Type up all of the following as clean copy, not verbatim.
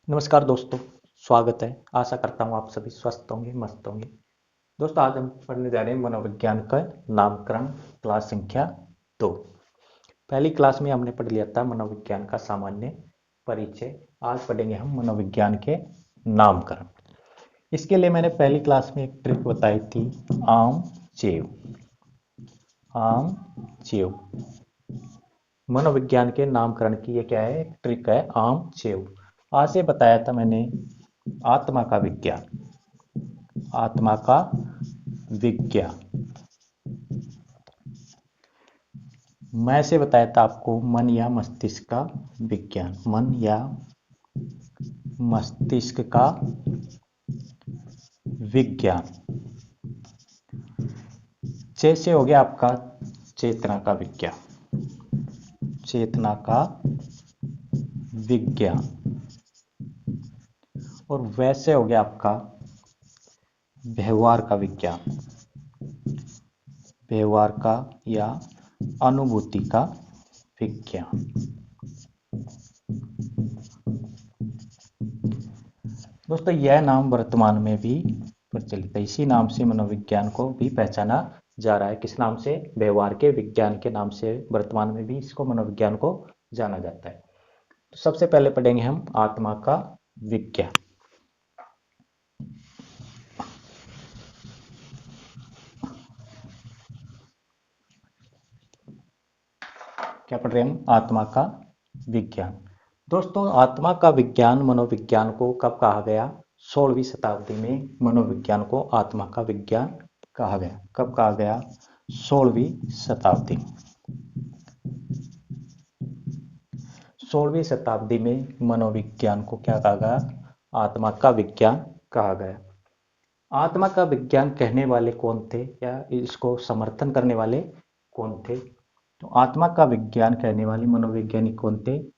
नमस्कार दोस्तों। स्वागत है। आशा करता हूँ आप सभी स्वस्थ होंगे, मस्त होंगे। दोस्तों, आज हम पढ़ने जा रहे हैं मनोविज्ञान का नामकरण, क्लास संख्या 2। पहली क्लास में हमने पढ़ लिया था मनोविज्ञान का सामान्य परिचय। आज पढ़ेंगे हम मनोविज्ञान के नामकरण। इसके लिए मैंने पहली क्लास में एक ट्रिक बताई थी, आम चेव। आम चेव मनोविज्ञान के नामकरण की ये क्या है, एक ट्रिक है, आम चेव। आज से बताया था मैंने आत्मा का विज्ञान। आत्मा का विज्ञान मैं से बताया था आपको मन या मस्तिष्क का विज्ञान। मन या मस्तिष्क का विज्ञान। से हो गया आपका चेतना का विज्ञान। चेतना का विज्ञान। और वैसे हो गया आपका व्यवहार का विज्ञान। व्यवहार का या अनुभूति का विज्ञान। दोस्तों, यह नाम वर्तमान में भी प्रचलित है। इसी नाम से मनोविज्ञान को भी पहचाना जा रहा है। किस नाम से? व्यवहार के विज्ञान के नाम से वर्तमान में भी इसको मनोविज्ञान को जाना जाता है। तो सबसे पहले पढ़ेंगे हम आत्मा का विज्ञान। क्या पढ़ रहे हैं हम? आत्मा का विज्ञान। दोस्तों, आत्मा का विज्ञान मनोविज्ञान को कब कहा गया? 16वीं शताब्दी में मनोविज्ञान को आत्मा का विज्ञान कहा गया। कब कहा गया? 16वीं शताब्दी। 16वीं शताब्दी में मनोविज्ञान को क्या कहा गया? आत्मा का विज्ञान कहा गया। आत्मा का विज्ञान कहने वाले कौन थे, या इसको समर्थन करने वाले कौन थे? तो आत्मा का विज्ञान कहने वाले मनोवैज्ञानिक कौन थे?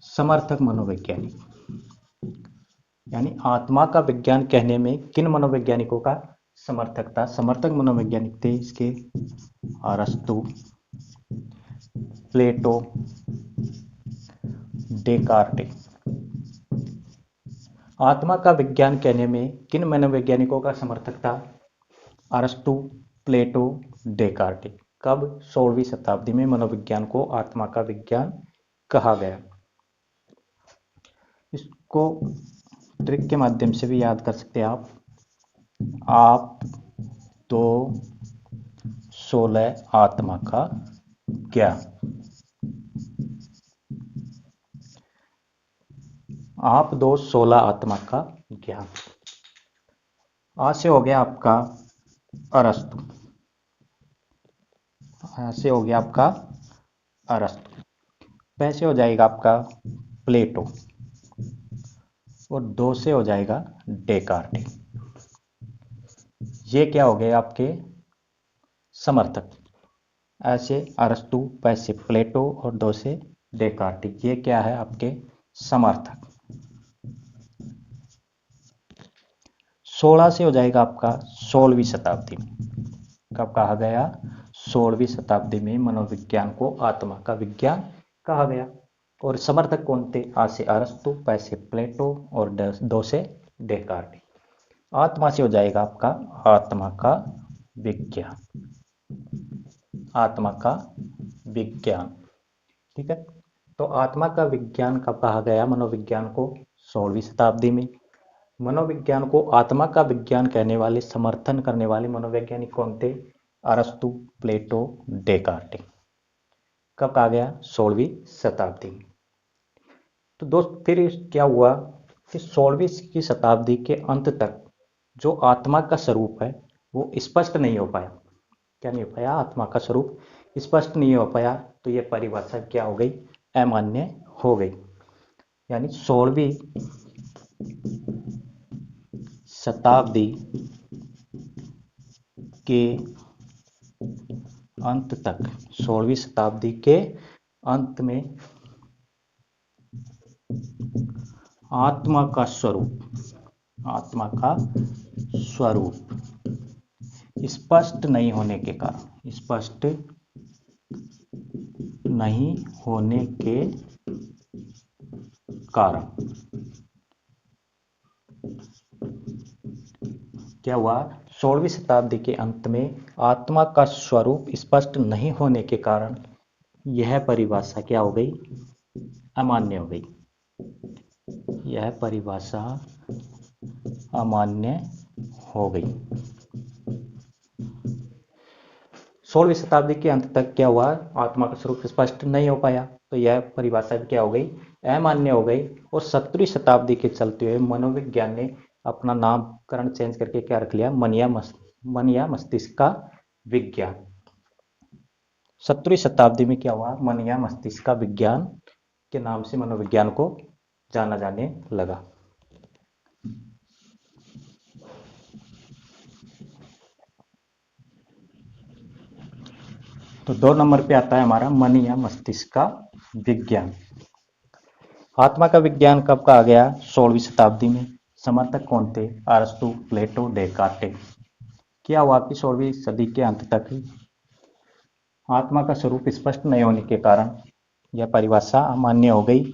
समर्थक मनोवैज्ञानिक। यानी आत्मा का विज्ञान कहने में किन मनोवैज्ञानिकों का समर्थक था? समर्थक मनोवैज्ञानिक थे इसके अरस्तु, प्लेटो, डेकार्टे। आत्मा का विज्ञान कहने में किन मनोवैज्ञानिकों का समर्थक था? अरस्तु, प्लेटो, डेकार्टे। कब? 16वीं शताब्दी में मनोविज्ञान को आत्मा का विज्ञान कहा गया। इसको ट्रिक के माध्यम से भी याद कर सकते हैं आप 2-16 आत्मा का ज्ञान। आप 2-16 आत्मा का ज्ञान। आज से हो गया आपका अरस्तु। आज से हो गया आपका अरस्तु। पैसे हो जाएगा आपका प्लेटो। और 2 से हो जाएगा डेकार्टे। ये क्या हो गए आपके समर्थक। ऐसे अरस्तु, पैसे प्लेटो और 2 से डेकार्टे, ये क्या है आपके समर्थक। 16 से हो जाएगा आपका 16वीं शताब्दी में। कब कहा गया? 16वीं शताब्दी में मनोविज्ञान को आत्मा का विज्ञान कहा गया। और समर्थक कौन थे? आज से अरस्तु, पैसे प्लेटो और 2 से डेकार्टे। आत्मा से हो जाएगा आपका आत्मा का विज्ञान। आत्मा का विज्ञान। ठीक है। तो आत्मा का विज्ञान कब कहा गया मनोविज्ञान को? 16वीं शताब्दी में। मनोविज्ञान को आत्मा का विज्ञान कहने वाले, समर्थन करने वाले मनोवैज्ञानिक कौन थे? अरस्तु, प्लेटो, डेकार्टे। कब कहा गया? 16वीं शताब्दी में। तो दोस्त, फिर क्या हुआ कि 16वीं की शताब्दी के अंत तक जो आत्मा का स्वरूप है वो स्पष्ट नहीं हो पाया। क्या नहीं हो पाया? आत्मा का स्वरूप स्पष्ट नहीं हो पाया। तो ये परिभाषा क्या हो गई? अमान्य हो गई। यानी 16वीं शताब्दी के अंत तक, 16वीं शताब्दी के अंत में आत्मा का स्वरूप स्पष्ट नहीं होने के कारण, स्पष्ट नहीं होने के कारण क्या हुआ, 16वीं शताब्दी के अंत में आत्मा का स्वरूप स्पष्ट नहीं होने के कारण यह परिभाषा क्या हो गई, अमान्य हो गई। यह परिभाषा अमान्य हो गई। 16वीं शताब्दी के अंत तक क्या हुआ, आत्मा का स्वरूप स्पष्ट नहीं हो पाया, तो यह परिभाषा क्या हो गई, अमान्य हो गई। और 17वीं शताब्दी के चलते हुए मनोविज्ञान ने अपना नामकरण चेंज करके क्या रख लिया, मन या मस्तिष्क का विज्ञान। 17वीं शताब्दी में क्या हुआ, मन या मस्तिष्क का विज्ञान के नाम से मनोविज्ञान को जाना जाने लगा। तो 2 नंबर पे आता है हमारा मन या मस्तिष्क का विज्ञान। आत्मा का विज्ञान कब कहा गया, 16वीं शताब्दी में। समर्थक कौन थे, अरस्तु, प्लेटो, डेकार्टे। क्या हुआ कि 16वीं सदी के अंत तक आत्मा का स्वरूप स्पष्ट नहीं होने के कारण यह परिभाषा अमान्य हो गई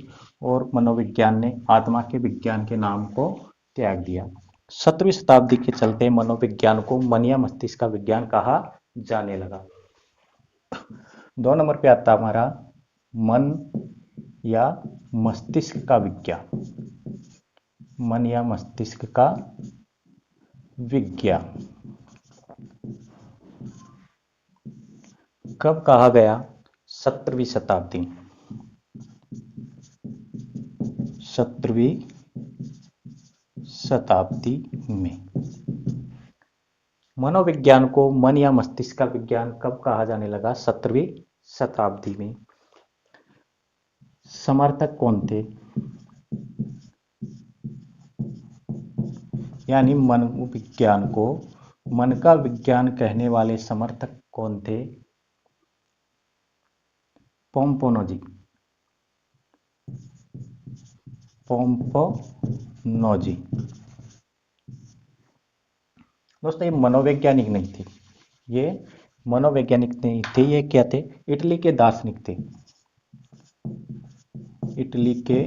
और मनोविज्ञान ने आत्मा के विज्ञान के नाम को त्याग दिया। 17वीं शताब्दी के चलते मनोविज्ञान को मन या मस्तिष्क का विज्ञान कहा जाने लगा। 2 नंबर पे आता हमारा मन या मस्तिष्क का विज्ञान। मन या मस्तिष्क का विज्ञान कब कहा गया, 17वीं शताब्दी। 17वीं शताब्दी में मनोविज्ञान को मन या मस्तिष्क का विज्ञान कब कहा जाने लगा, 17वीं शताब्दी में। समर्थक कौन थे, यानी मनोविज्ञान को मन का विज्ञान कहने वाले समर्थक कौन थे, पोम्पोनोजी। दोस्तों ये मनोवैज्ञानिक नहीं थे, ये मनोवैज्ञानिक नहीं थे, ये क्या थे, इटली के दार्शनिक थे। इटली के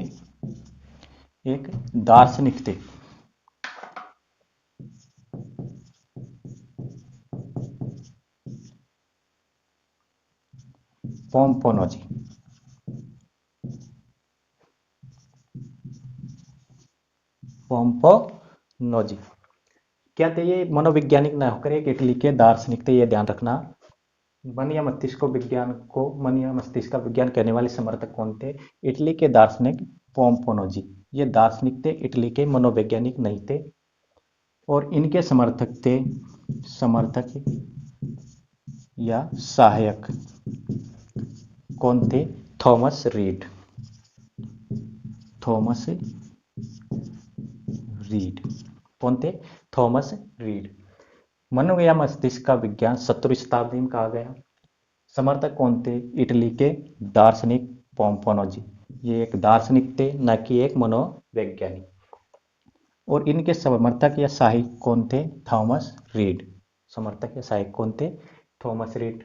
एक दार्शनिक थे। पोम्पोनोजी। पोम्पोनोजी क्या थे, ये मनोवैज्ञानिक न होकर एक इटली के दार्शनिक थे, ये ध्यान रखना। मन या मस्तिष्क विज्ञान को मन या मस्तिष्क का विज्ञान कहने वाले समर्थक कौन थे, इटली के दार्शनिक पोम्पोनोजी। ये दार्शनिक थे, इटली के मनोवैज्ञानिक नहीं थे। और इनके समर्थक थे, समर्थक या सहायक कौन थे, थॉमस रीड। थॉमस रीड कौन थे, थॉमस रीड। मन या मस्तिष्क का विज्ञान 17वीं शताब्दी में कहा गया। समर्थक कौन थे, इटली के दार्शनिक पोम्पोनोजी। ये एक दार्शनिक थे, न कि एक मनोवैज्ञानिक। और इनके समर्थक या सहायक कौन थे, थॉमस रीड। समर्थक या सहायक कौन थे, थॉमस रीड।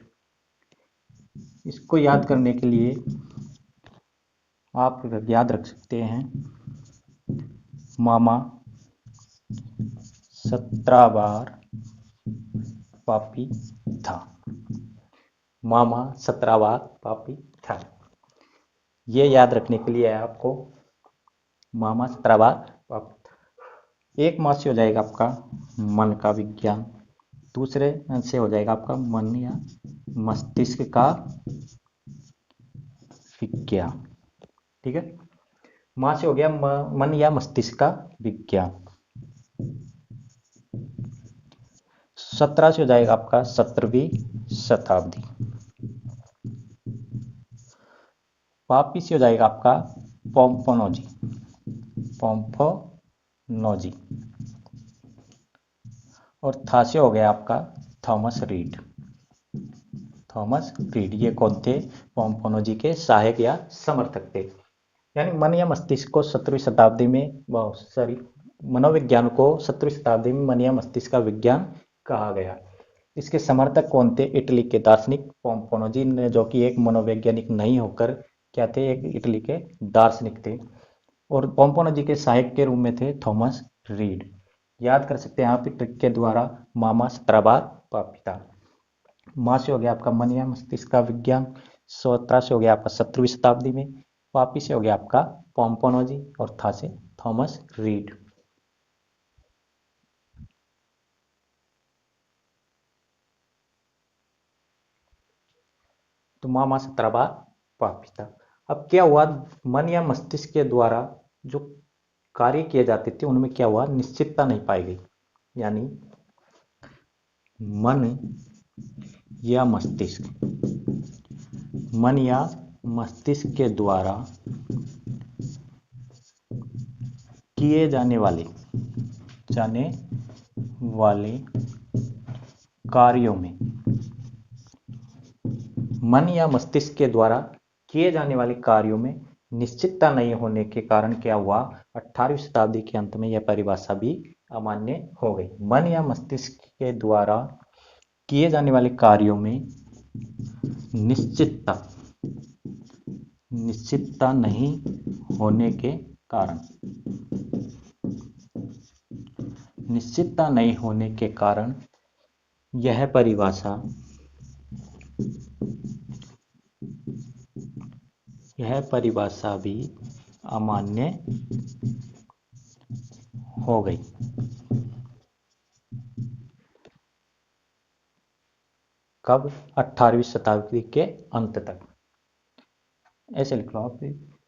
इसको याद करने के लिए आप याद रख सकते हैं, मामा 17 बार पापी था। मामा 17 बार पापी था, ये याद रखने के लिए है आपको, मामा 17 बार पापी था। एक मास से हो जाएगा आपका मन का विज्ञान, दूसरे से हो जाएगा आपका मन या मस्तिष्क का विज्ञान। ठीक है, मां से हो गया मन या मस्तिष्क का विज्ञान। 17 से हो जाएगा आपका 17वीं शताब्दी। पापी से हो जाएगा आपका पोम्पोनोजी। पोम्पोनोजी। और था से हो गया आपका थॉमस रीड। थॉमस रीड ये कौन थे, पोम्पोनोजी के सहायक या समर्थक थे। यानी मन या मस्तिष्क को 17वीं शताब्दी में मनोविज्ञान को 17वीं शताब्दी में मन या मस्तिष्क का विज्ञान कहा गया। इसके समर्थक कौन थे? इटली के दार्शनिक पोम्पोनोजी ने, जो कि एक मनोवैज्ञानिक नहीं होकर क्या थे, एक इटली के दार्शनिक थे। और पोम्पोनोजी के सहायक के रूप में थे थॉमस रीड। याद कर सकते हैं आप ट्रिक के द्वारा। मामा 17 बार पिता। माँ से हो गया आपका मन या मस्तिष्क का विज्ञान। सोत्रा से हो गया आपका 17वीं शताब्दी में। पापी से हो गया आपका पोम्पोनोजी और था से थॉमस रीड। तो मामा 17 बार पिता। अब क्या हुआ, मन या मस्तिष्क के द्वारा जो कार्य किए जाते थे उनमें क्या हुआ, निश्चितता नहीं पाई गई। यानी मन या मस्तिष्क के द्वारा किए जाने वाले कार्यों में, मन या मस्तिष्क के द्वारा किए जाने वाले कार्यों में निश्चितता नहीं होने के कारण क्या हुआ, 18वीं शताब्दी के अंत में यह परिभाषा भी अमान्य हो गई। मन या मस्तिष्क के द्वारा किए जाने वाले कार्यों में निश्चितता नहीं होने के कारण यह परिभाषा भी अमान्य हो गई। कब? 18वीं शताब्दी के अंत तक। ऐसे लिख लो आप,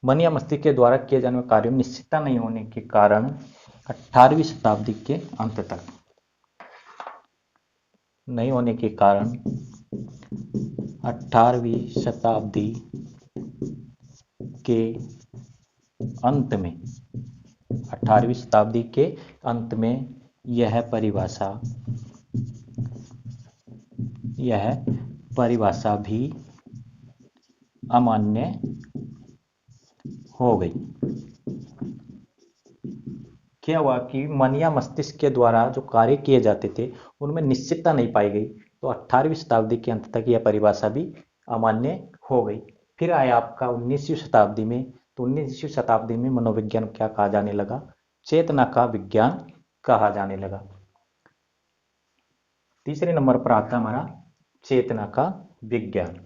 मन या मस्तिष्क के द्वारा किए जाने वाले कार्यों में निश्चितता नहीं होने के कारण 18वीं शताब्दी के अंत तक, नहीं होने के कारण 18वीं शताब्दी के अंत में, 18वीं शताब्दी के अंत में यह परिभाषा भी अमान्य हो गई। क्या हुआ कि मन या मस्तिष्क के द्वारा जो कार्य किए जाते थे उनमें निश्चितता नहीं पाई गई, तो 18वीं शताब्दी के अंत तक यह परिभाषा भी अमान्य हो गई। फिर आया आपका 19वीं शताब्दी में। तो 19वीं शताब्दी में मनोविज्ञान क्या कहा जाने लगा, चेतना का विज्ञान कहा जाने लगा। तीसरे नंबर पर आता हमारा चेतना का विज्ञान।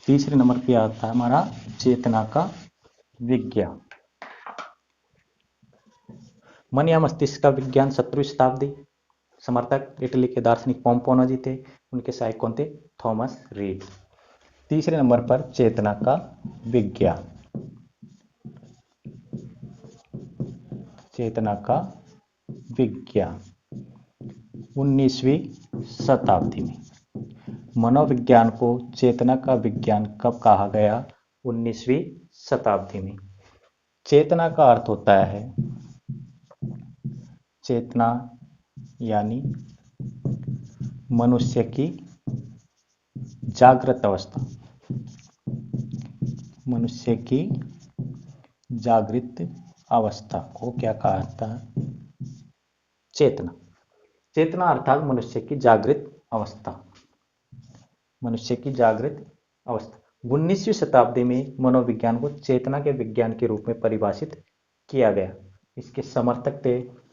तीसरे नंबर पे आता है हमारा चेतना का विज्ञान। मन या मस्तिष्क का विज्ञान 17वीं शताब्दी। समर्थक इटली के दार्शनिक पोम्पोनोजी थे, उनके सहायक कौन थे, थॉमस रीड। तीसरे नंबर पर चेतना का विज्ञान, चेतना का विज्ञान 19वीं शताब्दी में। मनोविज्ञान को चेतना का विज्ञान कब कहा गया, 19वीं शताब्दी में। चेतना का अर्थ होता है, चेतना यानी मनुष्य की जागृत अवस्था, मनुष्य की जागृत अवस्था को क्या कहा जाता है, चेतना। चेतना अर्थात मनुष्य की जागृत अवस्था, मनुष्य की जागृत अवस्था। 19वीं शताब्दी में मनोविज्ञान को चेतना के विज्ञान के रूप में परिभाषित किया गया। इसके समर्थक थे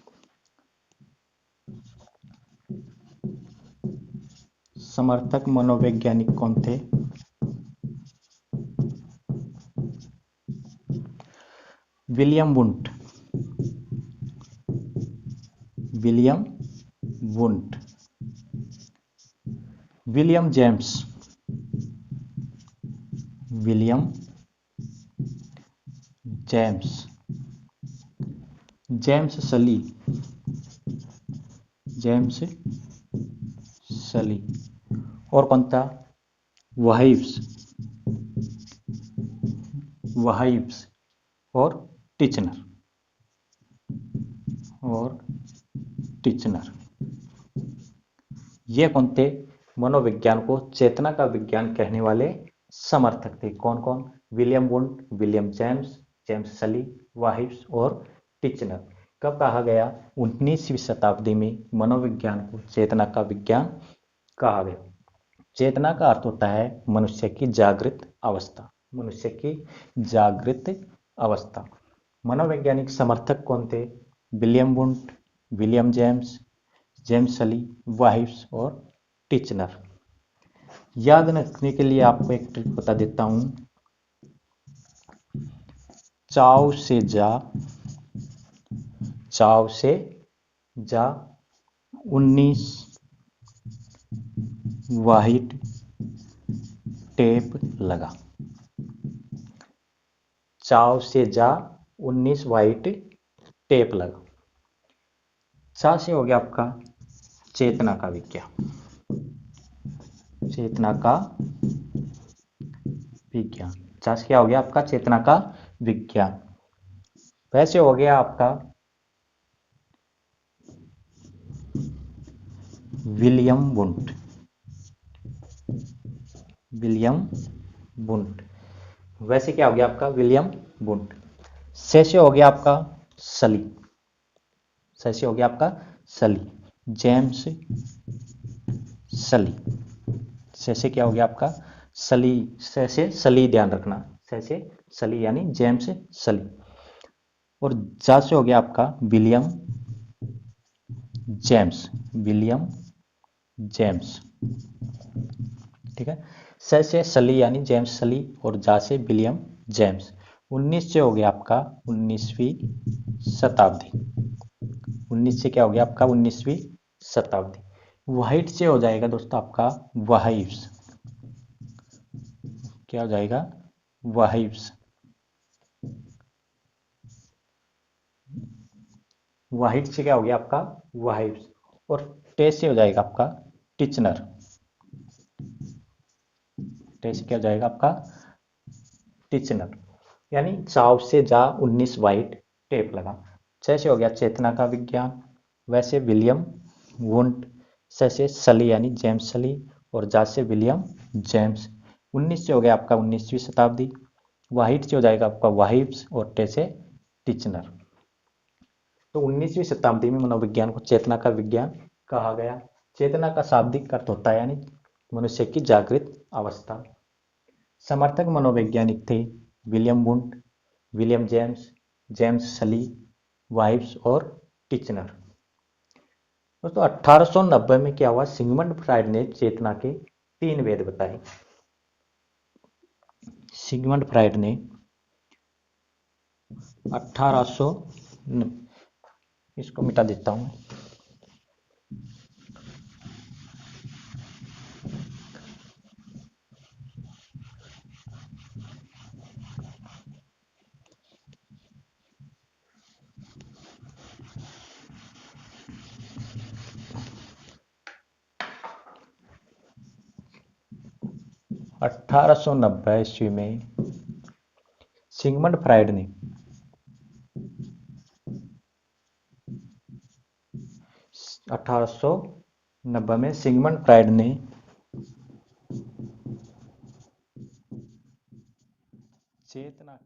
मनोवैज्ञानिक कौन थे, William Wundt, William James, James सली और कौन था, वहाइव्स और टिचनर। और टिचनर। ये कौन थे? मनोविज्ञान को चेतना का विज्ञान कहने वाले समर्थक थे। कौन कौन? William wound, William James, James सली, वाहिव्स और टिचनर। कब कहा गया? 19वीं शताब्दी में मनोविज्ञान को चेतना का विज्ञान कहा गया। चेतना का अर्थ होता है मनुष्य की जागृत अवस्था। मनुष्य की जागृत अवस्था। मनोवैज्ञानिक समर्थक कौन थे? William wound, William James, James सली, वाहिव्स और टिचनर। याद रखने के लिए आपको एक ट्रिक बता देता हूं। चाव से जा, चाव से जा 19 वाइट टेप लगा। चाव से जा 19 वाइट टेप लगा। चा से हो गया आपका चेतना का विज्ञान। चेतना का विज्ञान। चा से क्या हो गया आपका? चेतना का विज्ञान। वैसे हो गया आपका विलियम वुंड। William wound. वैसे क्या हो गया आपका? William wound. से हो गया आपका सली। से हो गया आपका सली, जेम्स सली। से क्या हो गया आपका? सली। से सली, ध्यान रखना। से सली यानी जेम्स सली। और जा से हो गया आपका विलियम जेम्स। William James. ठीक है। से सली यानी जेम्स सली और जा से विलियम जेम्स। 19 से हो गया आपका 19वीं शताब्दी। 19 से क्या हो गया आपका? 19वीं शताब्दी। वाइट से हो जाएगा दोस्तों आपका वाहिव्स। क्या हो जाएगा? वाहिव्स। वाहिट से क्या हो गया आपका? वाहिव्स। और टे से हो जाएगा आपका टिचनर। टे से क्या हो जाएगा आपका? टिचनर। यानी चाव से जा 19 वाइट टेप लगा। से हो गया चेतना का विज्ञान। वैसे विलियम वुंड। से सली यानी जेम्स सली और जा से विलियम जेम्स। 19 से हो गया आपका 19वीं शताब्दी। वाहिट से हो जाएगा आपका वाहिव्स और टे से टिचनर। तो 19वीं शताब्दी में मनोविज्ञान को चेतना का विज्ञान कहा गया। चेतना का शाब्दिक अर्थ होता है यानी मनुष्य की जागृत अवस्था। समर्थक मनोवैज्ञानिक थे William wound, William James, James सली, वाइव्स और टिचनर। दोस्तों 1890 में क्या हुआ? सिगमंड फ्राइड ने चेतना के 3 वेद बताए। सिगमंड फ्राइड ने 1800, इसको मिटा देता हूं। 1890 ईस्वी में सिगमंड फ्राइड ने 1890 में सिगमंड फ्राइड ने चेतना